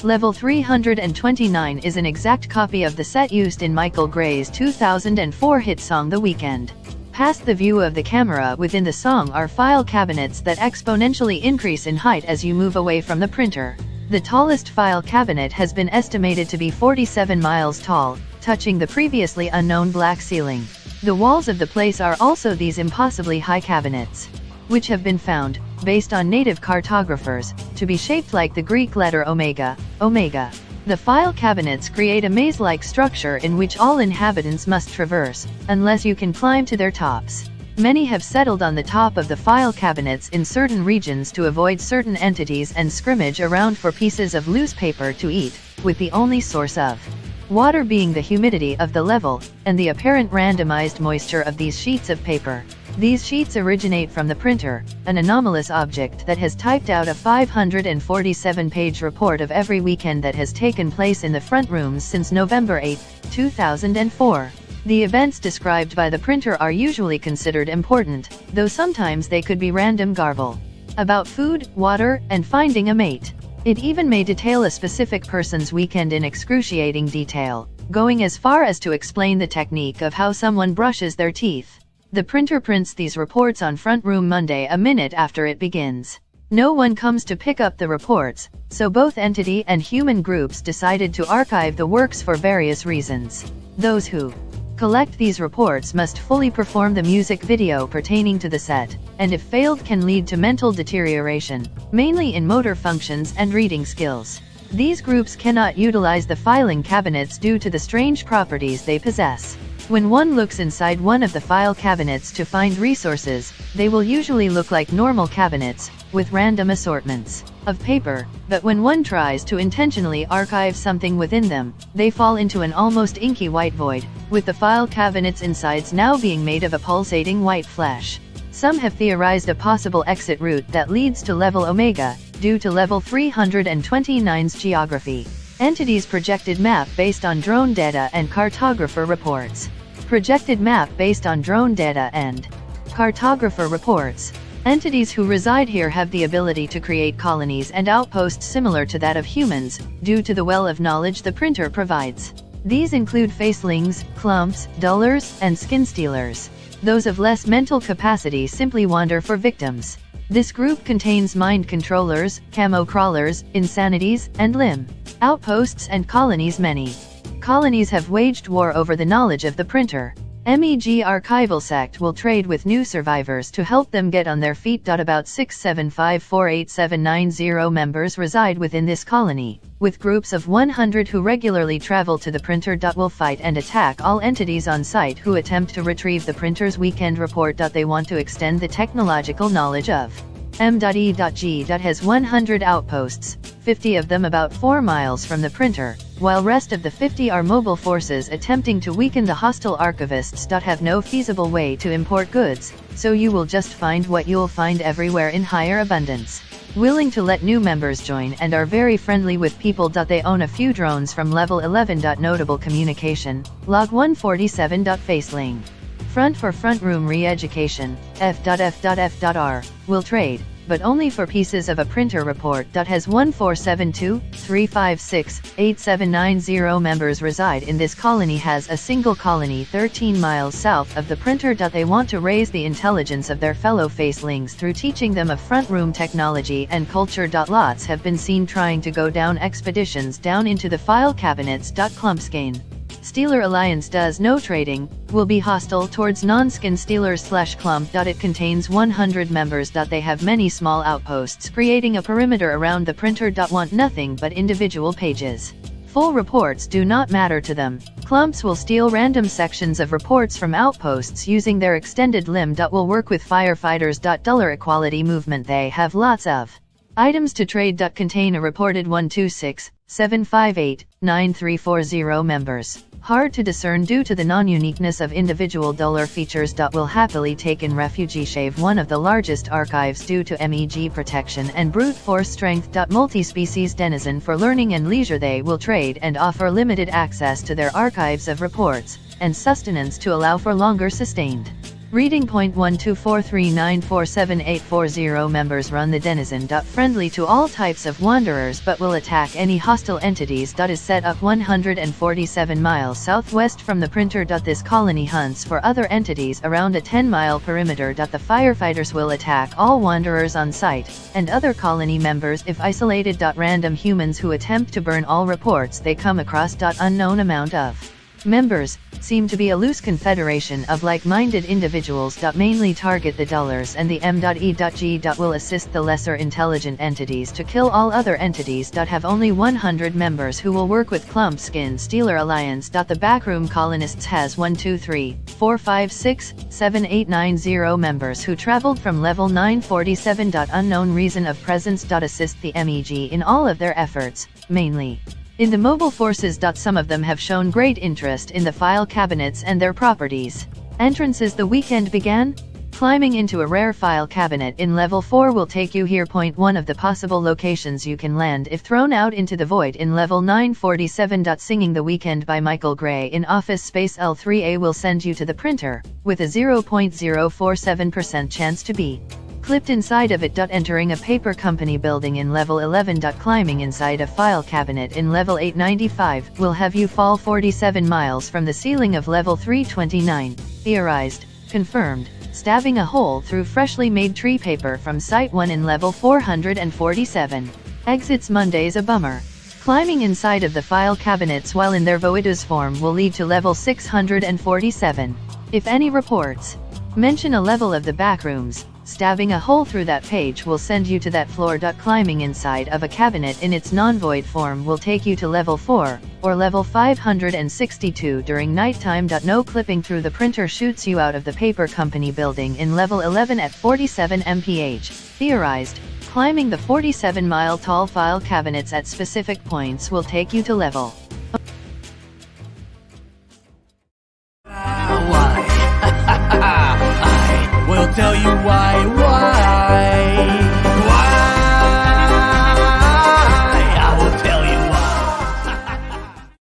Level 329 is an exact copy of the set used in Michael Gray's 2004 hit song The Weekend. Past the view of the camera within the song are file cabinets that exponentially increase in height as you move away from the printer. The tallest file cabinet has been estimated to be 47 miles tall, touching the previously unknown black ceiling. The walls of the place are also these impossibly high cabinets, which have been found, based on native cartographers, to be shaped like the Greek letter omega. The file cabinets create a maze-like structure in which all inhabitants must traverse, unless you can climb to their tops. Many have settled on the top of the file cabinets in certain regions to avoid certain entities and scrimmage around for pieces of loose paper to eat, with the only source of water being the humidity of the level, and the apparent randomized moisture of these sheets of paper. These sheets originate from the printer, an anomalous object that has typed out a 547-page report of every weekend that has taken place in the front rooms since November 8, 2004. The events described by the printer are usually considered important, though sometimes they could be random garble about food, water, and finding a mate. It even may detail a specific person's weekend in excruciating detail, going as far as to explain the technique of how someone brushes their teeth. The printer prints these reports on Front Room Monday a minute after it begins. No one comes to pick up the reports, so both entity and human groups decided to archive the works for various reasons. Those who collect these reports must fully perform the music video pertaining to the set, and if failed can lead to mental deterioration, mainly in motor functions and reading skills. These groups cannot utilize the filing cabinets due to the strange properties they possess. When one looks inside one of the file cabinets to find resources, they will usually look like normal cabinets, with random assortments of paper, but when one tries to intentionally archive something within them, they fall into an almost inky white void, with the file cabinets' insides now being made of a pulsating white flesh. Some have theorized a possible exit route that leads to level Omega, due to level 329's geography. Entities projected map based on drone data and cartographer reports. Projected map based on drone data and cartographer reports. Entities who reside here have the ability to create colonies and outposts similar to that of humans, due to the well of knowledge the printer provides. These include facelings, clumps, dullers, and skin stealers. Those of less mental capacity simply wander for victims. This group contains mind controllers, camo crawlers, insanities, and limb outposts and colonies. Many colonies have waged war over the knowledge of the printer. MEG Archival Sect will trade with new survivors to help them get on their feet. About 675487990 members reside within this colony, with groups of 100 who regularly travel to the printer. Will fight and attack all entities on site who attempt to retrieve the printer's weekend report. They want to extend the technological knowledge of M.E.G. has 100 outposts, 50 of them about 4 miles from the printer, while rest of the 50 are mobile forces attempting to weaken the hostile archivists. Have no feasible way to import goods, so you will just find what you'll find everywhere in higher abundance. Willing to let new members join and are very friendly with people. They own a few drones from level 11. Notable communication, log 147. Faceling. Front for front room re-education, F.F.F.R, will trade, but only for pieces of a printer report. Has 1472-356-8790 members reside in this colony. Has a single colony 13 miles south of the printer. They want to raise the intelligence of their fellow facelings through teaching them of front room technology and culture. Lots have been seen trying to go down expeditions down into the file cabinets. Clumpskein Stealer Alliance does no trading, will be hostile towards non-skin stealers / clump. It contains 100 members. They have many small outposts creating a perimeter around the printer. Want nothing but individual pages. Full reports do not matter to them. Clumps will steal random sections of reports from outposts using their extended limb. Will work with firefighters. Duller equality movement. They have lots of items to trade. Contain a reported 126-758-9340 members. Hard to discern due to the non-uniqueness of individual dollar features. Will happily take in refugee shave, one of the largest archives due to MEG protection and brute force strength. Multi-species denizen for learning and leisure. They will trade and offer limited access to their archives of reports, and sustenance to allow for longer sustained Reading point 12439478840 members run the denizen. Friendly to all types of wanderers but will attack any hostile entities. Is set up 147 miles southwest from the printer. This colony hunts for other entities around a 10-mile perimeter. The firefighters will attack all wanderers on site, and other colony members if isolated. Random humans who attempt to burn all reports they come across. Unknown amount of members seem to be a loose confederation of like-minded individuals. Mainly target the dullers, and the M.E.G. will assist the lesser intelligent entities to kill all other entities. Have only 100 members who will work with Clump Skin Stealer Alliance. The backroom colonists has 1 2 3 4 5 6 7 8 9 0 members who traveled from level 947. Unknown reason of presence. Assist the MEG in all of their efforts, mainly in the mobile forces. Some of them have shown great interest in the file cabinets and their properties. Entrances. The weekend began. Climbing into a rare file cabinet in level 4 will take you here. Point 1 of the possible locations you can land if thrown out into the void in level 947. Singing the Weekend by Michael Gray in Office Space L3A will send you to the printer, with a 0.047% chance to be clipped inside of it. Entering a paper company building in level 11. Climbing inside a file cabinet in level 895 will have you fall 47 miles from the ceiling of level 329. Theorized, confirmed, stabbing a hole through freshly made tree paper from Site 1 in level 447. Exits. Monday's a bummer. Climbing inside of the file cabinets while in their voidus form will lead to level 647. If any reports mention a level of the backrooms, stabbing a hole through that page will send you to that floor. Climbing inside of a cabinet in its non-void form will take you to level 4, or level 562 during nighttime. No clipping through the printer shoots you out of the paper company building in level 11 at 47 mph. Theorized, climbing the 47-mile tall file cabinets at specific points will take you to level. Why? I will tell you why.